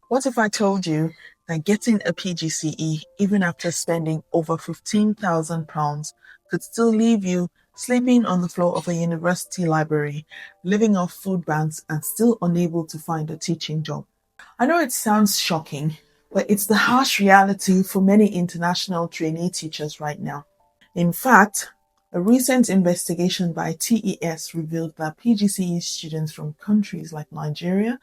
What if I told you that getting a PGCE, even after spending over £15,000, could still leave you sleeping on the floor of a university library, living off food banks, and still unable to find a teaching job? I know it sounds shocking, but it's the harsh reality for many international trainee teachers right now. In fact, a recent investigation by TES revealed that PGCE students from countries like Nigeria,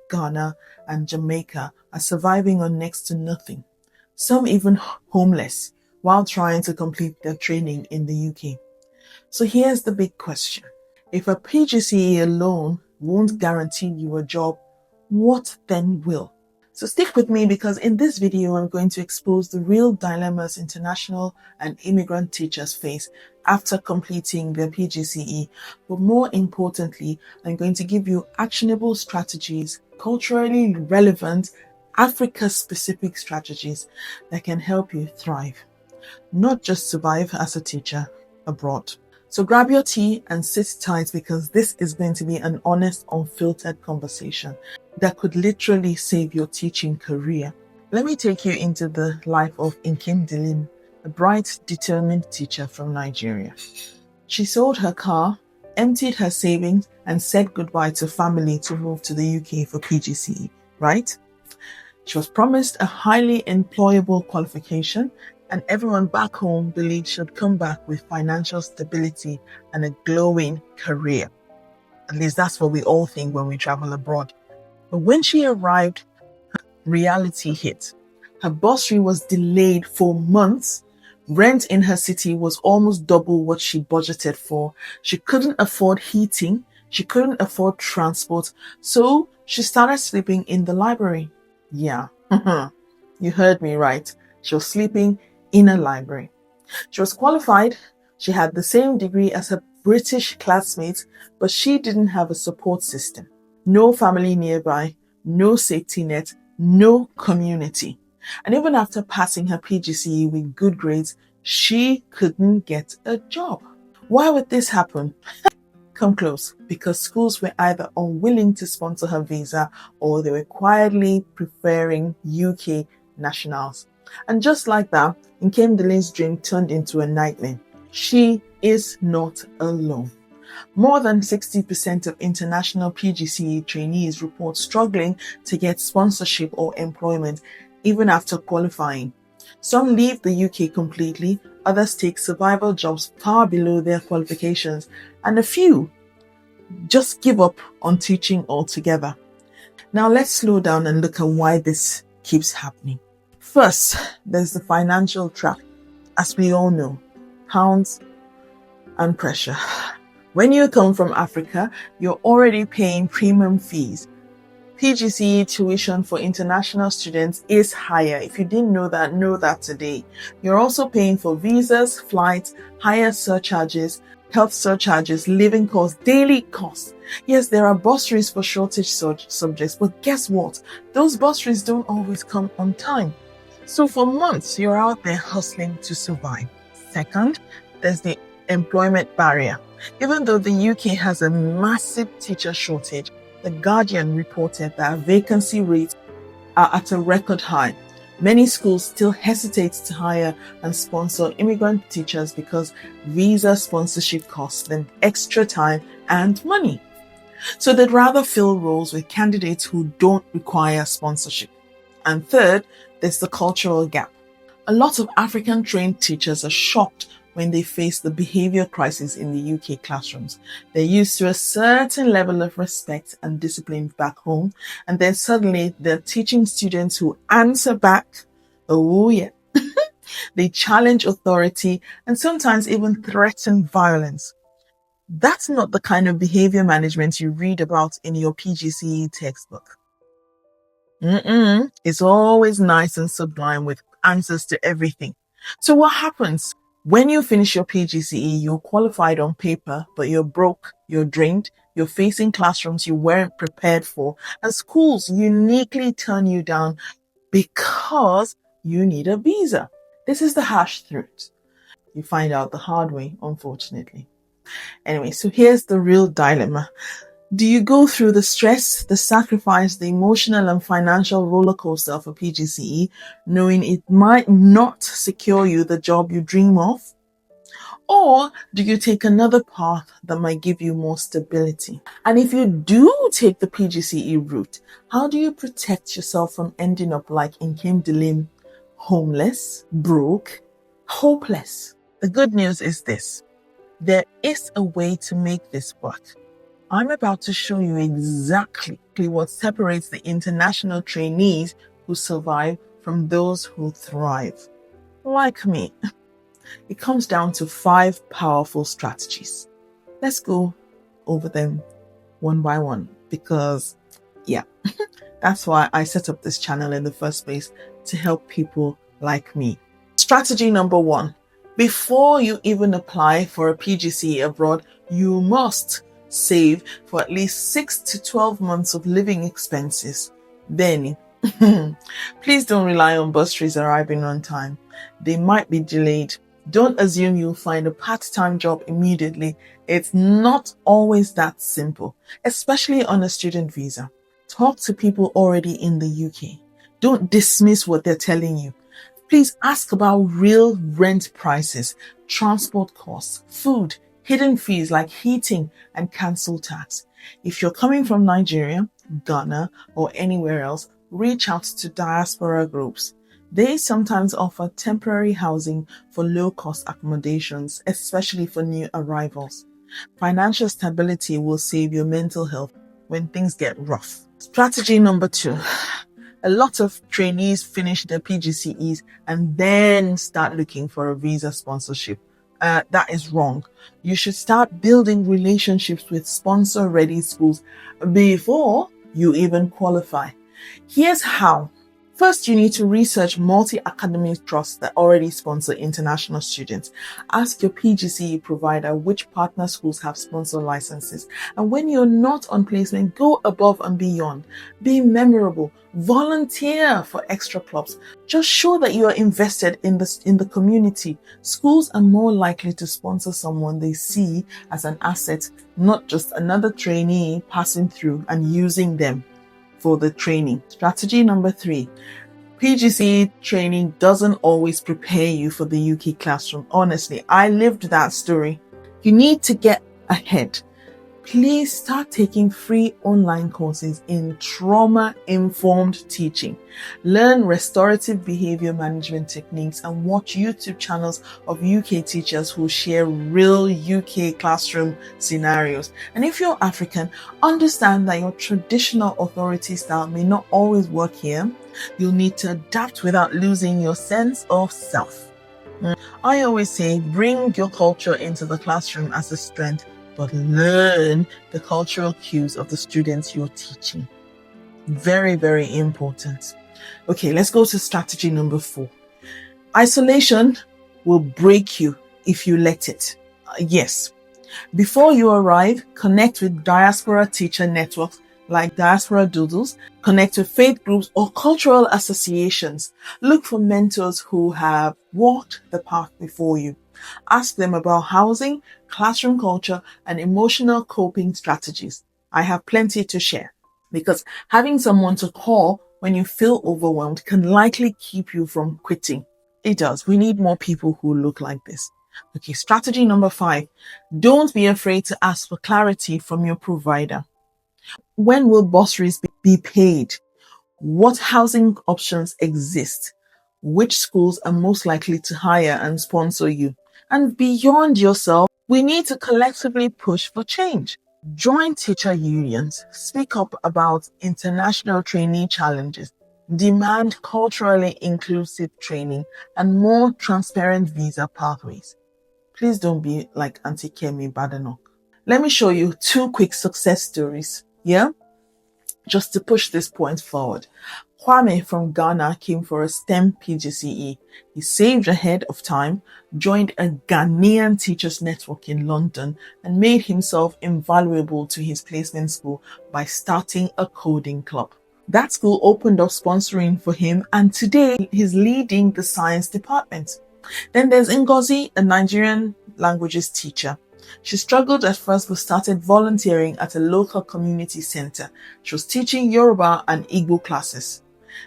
Ghana, and Jamaica are surviving on next to nothing, some even homeless, while trying to complete their training in the UK. So here's the big question. If a PGCE alone won't guarantee you a job, what then will? So stick with me, because in this video, I'm going to expose the real dilemmas international and immigrant teachers face after completing their PGCE. But more importantly, I'm going to give you actionable strategies, culturally relevant, Africa-specific strategies that can help you thrive, not just survive as a teacher abroad. So grab your tea and sit tight, because this is going to be an honest, unfiltered conversation that could literally save your teaching career. Let me take you into the life of Nkem, a bright, determined teacher from Nigeria. She sold her car, emptied her savings, and said goodbye to family to move to the UK for PGCE, right? She was promised a highly employable qualification, and everyone back home believed she'd come back with financial stability and a glowing career. At least that's what we all think when we travel abroad. But when she arrived, reality hit. Her bursary was delayed for months. Rent in her city was almost double what she budgeted for. She couldn't afford heating. She couldn't afford transport. So she started sleeping in the library. Yeah, you heard me right. She was sleeping in a library. She was qualified. She had the same degree as her British classmates, but she didn't have a support system. No family nearby, no safety net, no community. And even after passing her PGCE with good grades, she couldn't get a job. Why would this happen? Come close, because schools were either unwilling to sponsor her visa, or they were quietly preferring UK nationals. And just like that, Nkem's dream turned into a nightmare. She is not alone. More than 60% of international PGCE trainees report struggling to get sponsorship or employment even after qualifying. Some leave the UK completely, others take survival jobs far below their qualifications, and a few just give up on teaching altogether. Now let's slow down and look at why this keeps happening. First, there's the financial trap. As we all know, pounds and pressure. When you come from Africa, you're already paying premium fees. PGCE tuition for international students is higher. If you didn't know that today. You're also paying for visas, flights, higher surcharges, health surcharges, living costs, daily costs. Yes, there are bursaries for shortage subjects, but guess what? Those bursaries don't always come on time. So for months, you're out there hustling to survive. Second, there's the employment barrier. Even though the UK has a massive teacher shortage, The Guardian reported that vacancy rates are at a record high. Many schools still hesitate to hire and sponsor immigrant teachers because visa sponsorship costs them extra time and money. So they'd rather fill roles with candidates who don't require sponsorship. And third, there's the cultural gap. A lot of African-trained teachers are shocked when they face the behavior crisis in the UK classrooms. They're used to a certain level of respect and discipline back home, and then suddenly they're teaching students who answer back. Oh yeah. They challenge authority and sometimes even threaten violence. That's not the kind of behavior management you read about in your PGCE textbook. It's always nice and sublime with answers to everything. So what happens? When you finish your PGCE, you're qualified on paper, but you're broke, you're drained, you're facing classrooms you weren't prepared for, and schools uniquely turn you down because you need a visa. This is the harsh truth. You find out the hard way, unfortunately. Anyway, so here's the real dilemma. Do you go through the stress, the sacrifice, the emotional and financial roller coaster of a PGCE, knowing it might not secure you the job you dream of? Or do you take another path that might give you more stability? And if you do take the PGCE route, how do you protect yourself from ending up like Nkem Dilim, homeless, broke, hopeless? The good news is this: there is a way to make this work. I'm about to show you exactly what separates the international trainees who survive from those who thrive. Like me. It comes down to 5 powerful strategies. Let's go over them one by one because, that's why I set up this channel in the first place, to help people like me. Strategy number 1. Before you even apply for a PGCE abroad, you must save for at least 6 to 12 months of living expenses. Then, please don't rely on bursaries arriving on time. They might be delayed. Don't assume you'll find a part-time job immediately. It's not always that simple, especially on a student visa. Talk to people already in the UK. Don't dismiss what they're telling you. Please ask about real rent prices, transport costs, food, hidden fees like heating and council tax. If you're coming from Nigeria, Ghana, or anywhere else, reach out to diaspora groups. They sometimes offer temporary housing for low-cost accommodations, especially for new arrivals. Financial stability will save your mental health when things get rough. Strategy number 2. A lot of trainees finish their PGCEs and then start looking for a visa sponsorship. That is wrong. You should start building relationships with sponsor-ready schools before you even qualify. Here's how. First, you need to research multi-academic trusts that already sponsor international students. Ask your PGCE provider which partner schools have sponsor licenses. And when you're not on placement, go above and beyond. Be memorable. Volunteer for extra clubs. Just show that you are invested in the community. Schools are more likely to sponsor someone they see as an asset, not just another trainee passing through and using them for the training. Strategy number 3. PGCE training doesn't always prepare you for the UK classroom. Honestly, I lived that story. You need to get ahead. Please start taking free online courses in trauma-informed teaching. Learn restorative behavior management techniques and watch YouTube channels of UK teachers who share real UK classroom scenarios. And if you're African, understand that your traditional authority style may not always work here. You'll need to adapt without losing your sense of self. I always say, bring your culture into the classroom as a strength, but learn the cultural cues of the students you're teaching. Very, very important. Okay, let's go to strategy number 4. Isolation will break you if you let it. Yes. Before you arrive, connect with diaspora teacher networks like Diaspora Doodles, connect with faith groups or cultural associations. Look for mentors who have walked the path before you. Ask them about housing, classroom culture, and emotional coping strategies. I have plenty to share because having someone to call when you feel overwhelmed can likely keep you from quitting. It does. We need more people who look like this. Okay, strategy number 5. Don't be afraid to ask for clarity from your provider. When will bursaries be paid? What housing options exist? Which schools are most likely to hire and sponsor you? And beyond yourself, we need to collectively push for change. Join teacher unions, speak up about international trainee challenges, demand culturally inclusive training, and more transparent visa pathways. Please don't be like Auntie Kemi Badenoch. Let me show you 2 quick success stories. Just to push this point forward. Kwame from Ghana came for a STEM PGCE. He saved ahead of time, joined a Ghanaian teachers network in London, and made himself invaluable to his placement school by starting a coding club. That school opened up sponsoring for him, and today he's leading the science department. Then there's Ngozi, a Nigerian languages teacher. She struggled at first but started volunteering at a local community center. She was teaching Yoruba and Igbo classes.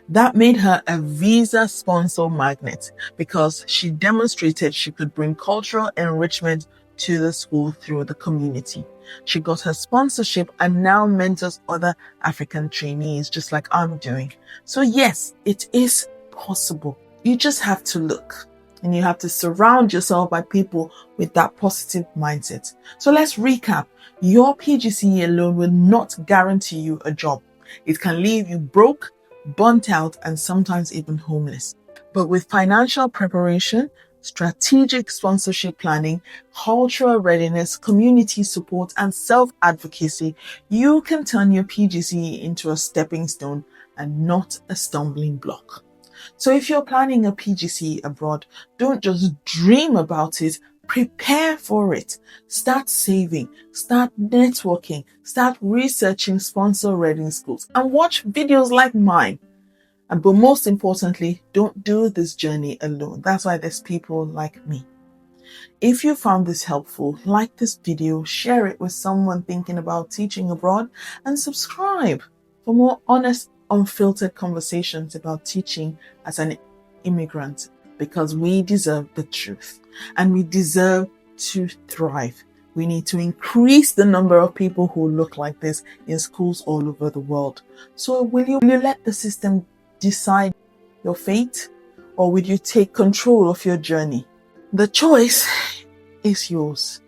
That made her a visa sponsor magnet because she demonstrated she could bring cultural enrichment to the school through the community. She got her sponsorship and now mentors other African trainees just like I'm doing. So yes, it is possible. You just have to look. And you have to surround yourself by people with that positive mindset. So let's recap. Your PGCE alone will not guarantee you a job. It can leave you broke, burnt out, and sometimes even homeless. But with financial preparation, strategic sponsorship planning, cultural readiness, community support, and self-advocacy, you can turn your PGCE into a stepping stone and not a stumbling block. So if you're planning a PGCE abroad, don't just dream about it, prepare for it. Start saving, start networking, start researching sponsor-ready schools, and watch videos like mine. But most importantly, don't do this journey alone. That's why there's people like me. If you found this helpful, like this video, share it with someone thinking about teaching abroad, and subscribe for more honest, unfiltered conversations about teaching as an immigrant, because we deserve the truth and we deserve to thrive. We need to increase the number of people who look like this in schools all over the world. So will you let the system decide your fate, or will you take control of your journey? The choice is yours.